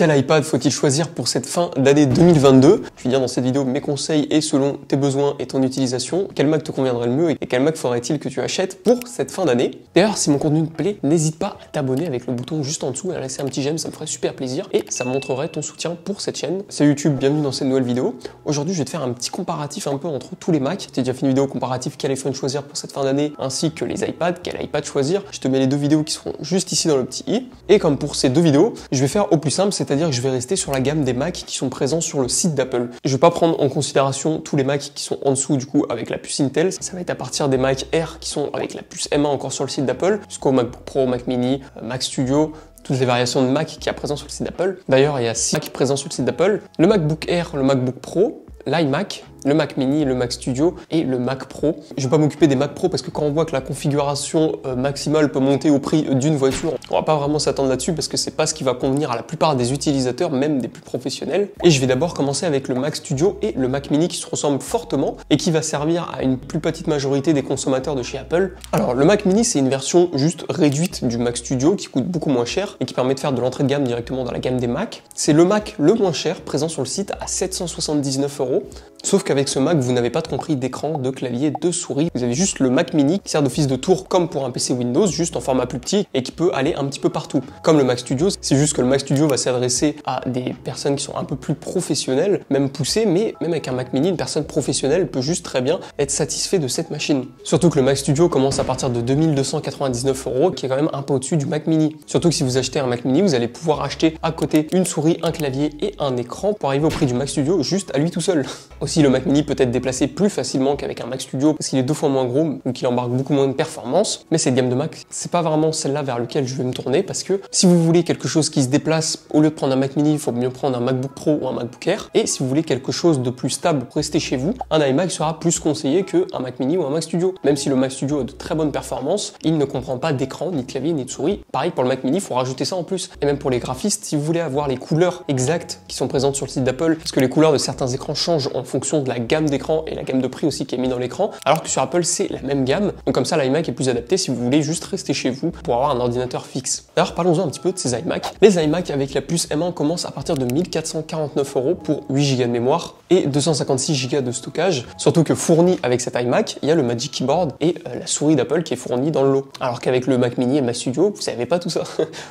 Quel iPad faut-il choisir pour cette fin d'année 2022? Je vais dire dans cette vidéo mes conseils et selon tes besoins et ton utilisation, quel Mac te conviendrait le mieux et quel Mac faudrait-il que tu achètes pour cette fin d'année. D'ailleurs, si mon contenu te plaît, n'hésite pas à t'abonner avec le bouton juste en dessous et à laisser un petit j'aime, ça me ferait super plaisir et ça montrerait ton soutien pour cette chaîne. C'est YouTube, bienvenue dans cette nouvelle vidéo. Aujourd'hui, je vais te faire un petit comparatif un peu entre tous les Macs. J'ai déjà fait une vidéo comparative quel iPhone choisir pour cette fin d'année ainsi que les iPads, quel iPad choisir. Je te mets les deux vidéos qui seront juste ici dans le petit i. Et comme pour ces deux vidéos, je vais faire au plus simple, c'est-à-dire que je vais rester sur la gamme des Macs qui sont présents sur le site d'Apple. Je vais pas prendre en considération tous les Macs qui sont en dessous du coup avec la puce Intel. Ça va être à partir des Mac Air qui sont avec la puce M1 encore sur le site d'Apple, jusqu'au MacBook Pro, Mac Mini, Mac Studio, toutes les variations de Mac qu'il y a présents sur le site d'Apple. D'ailleurs, il y a 6 Macs présents sur le site d'Apple. Le MacBook Air, le MacBook Pro, l'iMac, le Mac Mini, le Mac Studio et le Mac Pro. Je vais pas m'occuper des Mac Pro parce que quand on voit que la configuration maximale peut monter au prix d'une voiture, on va pas vraiment s'attendre là-dessus parce que c'est pas ce qui va convenir à la plupart des utilisateurs, même des plus professionnels. Et je vais d'abord commencer avec le Mac Studio et le Mac Mini qui se ressemblent fortement et qui va servir à une plus petite majorité des consommateurs de chez Apple. Alors le Mac Mini, c'est une version juste réduite du Mac Studio qui coûte beaucoup moins cher et qui permet de faire de l'entrée de gamme directement dans la gamme des Mac. C'est le Mac le moins cher présent sur le site à 779 €. Sauf qu'avec ce Mac, vous n'avez pas de compris d'écran, de clavier, de souris. Vous avez juste le Mac Mini qui sert d'office de tour comme pour un PC Windows, juste en format plus petit et qui peut aller un petit peu partout. Comme le Mac Studio, c'est juste que le Mac Studio va s'adresser à des personnes qui sont un peu plus professionnelles, même poussées, mais même avec un Mac Mini, une personne professionnelle peut juste très bien être satisfait de cette machine. Surtout que le Mac Studio commence à partir de 2299 €, qui est quand même un peu au-dessus du Mac Mini. Surtout que si vous achetez un Mac Mini, vous allez pouvoir acheter à côté une souris, un clavier et un écran pour arriver au prix du Mac Studio juste à lui tout seul. Aussi, le Mac Mini peut être déplacé plus facilement qu'avec un Mac Studio parce qu'il est 2 fois moins gros, donc il embarque beaucoup moins de performance. Mais cette gamme de Mac, c'est pas vraiment celle-là vers laquelle je vais me tourner parce que si vous voulez quelque chose qui se déplace, au lieu de prendre un Mac Mini, il faut mieux prendre un MacBook Pro ou un MacBook Air. Et si vous voulez quelque chose de plus stable pour rester chez vous, un iMac sera plus conseillé qu'un Mac Mini ou un Mac Studio. Même si le Mac Studio a de très bonnes performances, il ne comprend pas d'écran, ni de clavier, ni de souris. Pareil pour le Mac Mini, il faut rajouter ça en plus. Et même pour les graphistes, si vous voulez avoir les couleurs exactes qui sont présentes sur le site d'Apple, parce que les couleurs de certains écrans changent en fonction de la gamme d'écran et la gamme de prix aussi qui est mise dans l'écran, alors que sur Apple c'est la même gamme. Donc comme ça l'iMac est plus adapté si vous voulez juste rester chez vous pour avoir un ordinateur fixe. Alors parlons-en un petit peu de ces iMac. Les iMac avec la puce M1 commencent à partir de 1449 € pour 8 Go de mémoire et 256 Go de stockage. Surtout que fourni avec cet iMac, il y a le Magic Keyboard et la souris d'Apple qui est fournie dans le lot. Alors qu'avec le Mac Mini et Mac Studio, vous n'avez pas tout ça.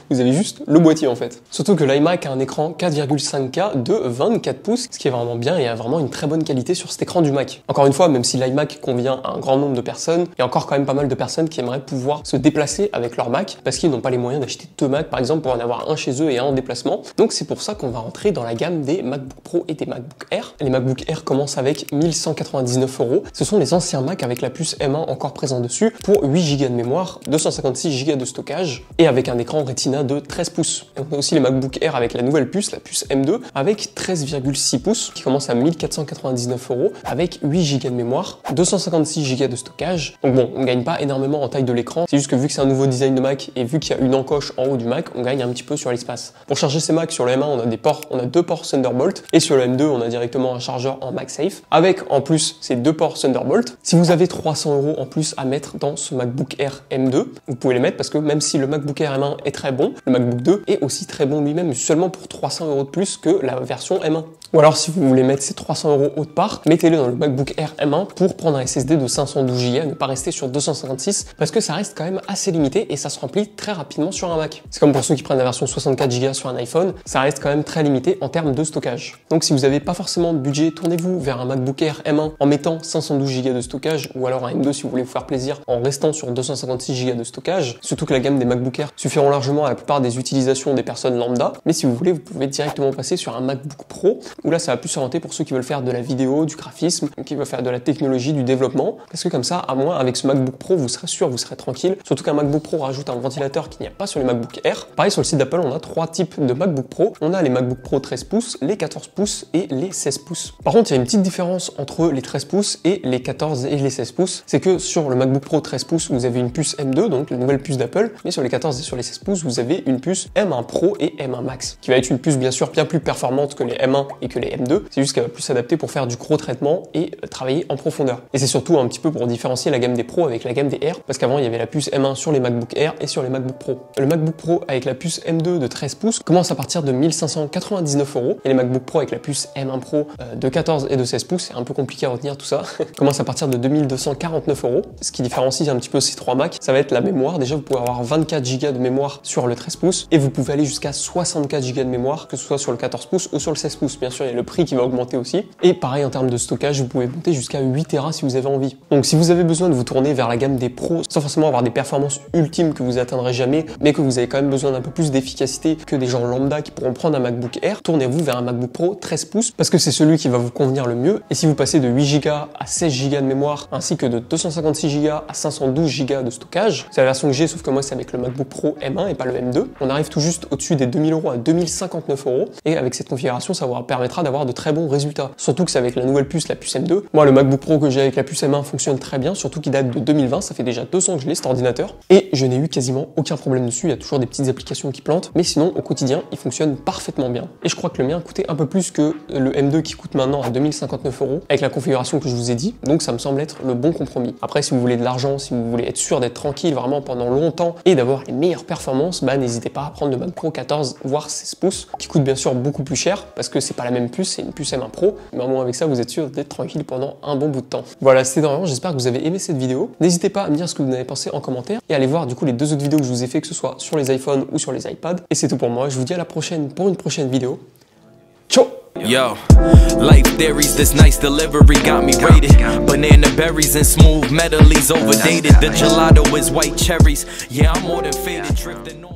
Vous avez juste le boîtier en fait. Surtout que l'iMac a un écran 4,5K de 24 pouces, ce qui est vraiment bien et a vraiment une très bonne qualité sur cet écran du Mac. Encore une fois, même si l'iMac convient à un grand nombre de personnes, il y a encore quand même pas mal de personnes qui aimeraient pouvoir se déplacer avec leur Mac parce qu'ils n'ont pas les moyens d'acheter 2 Macs par exemple pour en avoir un chez eux et un en déplacement. Donc c'est pour ça qu'on va rentrer dans la gamme des MacBook Pro et des MacBook Air. Les MacBook Air commencent avec 1199 €. Ce sont les anciens Mac avec la puce M1 encore présent dessus pour 8 Go de mémoire, 256 Go de stockage et avec un écran Retina de 13 pouces. Et on a aussi les MacBook Air avec la nouvelle puce, la puce M2 avec 13,6 pouces qui commence à 1499 € avec 8 Go de mémoire, 256 Go de stockage. Donc bon, on gagne pas énormément en taille de l'écran. C'est juste que vu que c'est un nouveau design de Mac et vu qu'il y a une encoche en haut du Mac, on gagne un petit peu sur l'espace. Pour charger ces Macs sur le M1, on a 2 ports Thunderbolt et sur le M2, on a directement un chargeur en MagSafe avec en plus ces 2 ports Thunderbolt. Si vous avez 300 € en plus à mettre dans ce MacBook Air M2, vous pouvez les mettre parce que même si le MacBook Air M1 est très bon, le MacBook 2 est aussi très bon lui-même, seulement pour 300 € de plus que la version M1. Ou alors si vous voulez mettre ces 300 € autre part, mettez-le dans le MacBook Air M1 pour prendre un SSD de 512 Go, ne pas rester sur 256 parce que ça reste quand même assez limité et ça se remplit très rapidement sur un Mac. C'est comme pour ceux qui prennent la version 64 Go sur un iPhone, ça reste quand même très limité en termes de stockage. Donc si vous n'avez pas forcément de budget, tournez-vous vers un MacBook Air M1 en mettant 512 Go de stockage ou alors un M2 si vous voulez vous faire plaisir en restant sur 256 Go de stockage. Surtout que la gamme des MacBook Air suffiront largement à la plupart des utilisations des personnes lambda, mais si vous voulez, vous pouvez directement passer sur un MacBook Pro où là ça va plus s'orienter pour ceux qui veulent faire de la vidéo, du graphisme, qui veulent faire de la technologie, du développement, parce que comme ça, à moins avec ce MacBook Pro, vous serez sûr, vous serez tranquille. Surtout qu'un MacBook Pro rajoute un ventilateur qu'il n'y a pas sur les MacBook Air. Pareil, sur le site d'Apple, on a 3 types de MacBook Pro. On a les MacBook Pro 13 pouces, les 14 pouces et les 16 pouces. Par contre, il y a une petite différence entre les 13 pouces et les 14 et les 16 pouces. C'est que sur le MacBook Pro 13 pouces, vous avez une puce M2, donc la nouvelle puce d'Apple, mais sur les 14 et sur les 16 pouces, vous avez une puce M1 Pro et M1 Max, qui va être une puce bien sûr bien plus performante que les M1 et que les M2, c'est juste qu'elle va plus s'adapter pour faire du gros traitement et travailler en profondeur. Et c'est surtout un petit peu pour différencier la gamme des Pro avec la gamme des Air, parce qu'avant il y avait la puce M1 sur les MacBook Air et sur les MacBook Pro. Le MacBook Pro avec la puce M2 de 13 pouces commence à partir de 1599 € et les MacBook Pro avec la puce M1 Pro de 14 et de 16 pouces, c'est un peu compliqué à retenir tout ça, commence à partir de 2249 €. Ce qui différencie un petit peu ces trois Macs, ça va être la mémoire. Déjà vous pouvez avoir 24 Go de mémoire sur le 13 pouces et vous pouvez aller jusqu'à 64 Go de mémoire, que ce soit sur le 14 pouces ou sur le 16 pouces. Bien sûr, il y a le prix qui va augmenter aussi. Et pareil en termes de stockage, vous pouvez monter jusqu'à 8 Tera si vous avez envie. Donc si vous avez besoin de vous tourner vers la gamme des pros, sans forcément avoir des performances ultimes que vous atteindrez jamais, mais que vous avez quand même besoin d'un peu plus d'efficacité que des gens lambda qui pourront prendre un MacBook Air, tournez-vous vers un MacBook Pro 13 pouces parce que c'est celui qui va vous convenir le mieux. Et si vous passez de 8 Go à 16 Go de mémoire, ainsi que de 256 Go à 512 Go de stockage, c'est la version que j'ai, sauf que moi c'est avec le MacBook Pro M1 et pas le M2. On arrive tout juste au-dessus des 2000 € à 2059 € et avec cette configuration, ça vous permettra d'avoir de très bons résultats. Surtout que c'est avec la nouvelle puce, la puce M2. Moi, le MacBook Pro que j'ai avec la puce M1 fonctionne très bien, surtout qu'il date de 2020, ça fait déjà 2 ans que je l'ai cet ordinateur et je n'ai eu quasiment aucun problème dessus. Il y a toujours des petites applications qui plantent, mais sinon au quotidien, il fonctionne parfaitement bien. Et je crois que le mien coûtait un peu plus que le M2 qui coûte maintenant à 2059 € avec la configuration que je vous ai dit, donc ça me semble être le bon compromis. Après, si vous voulez de l'argent, si vous voulez être sûr d'être tranquille vraiment pendant longtemps et d'avoir les meilleures performances, bah n'hésitez pas à prendre le Mac Pro 14 voire 16 pouces qui coûte bien sûr beaucoup plus cher parce que c'est pas la même puce, c'est une puce M1 Pro, mais au moins avec ça vous êtes sûr d'être tranquille pendant un bon bout de temps. Voilà, c'était Dorian, j'espère que vous avez aimé cette vidéo. N'hésitez pas à me dire ce que vous en avez pensé en commentaire et allez voir du coup les 2 autres vidéos que je vous ai fait, que ce soit sur les iPhones ou sur les iPads. Et c'est tout pour moi, je vous dis à la prochaine pour une prochaine vidéo. Ciao. Yo, life theories, this nice delivery got me rated. Banana berries and smooth metals overdated. The gelato is white cherries. Yeah, I'm more than faded, drifting off.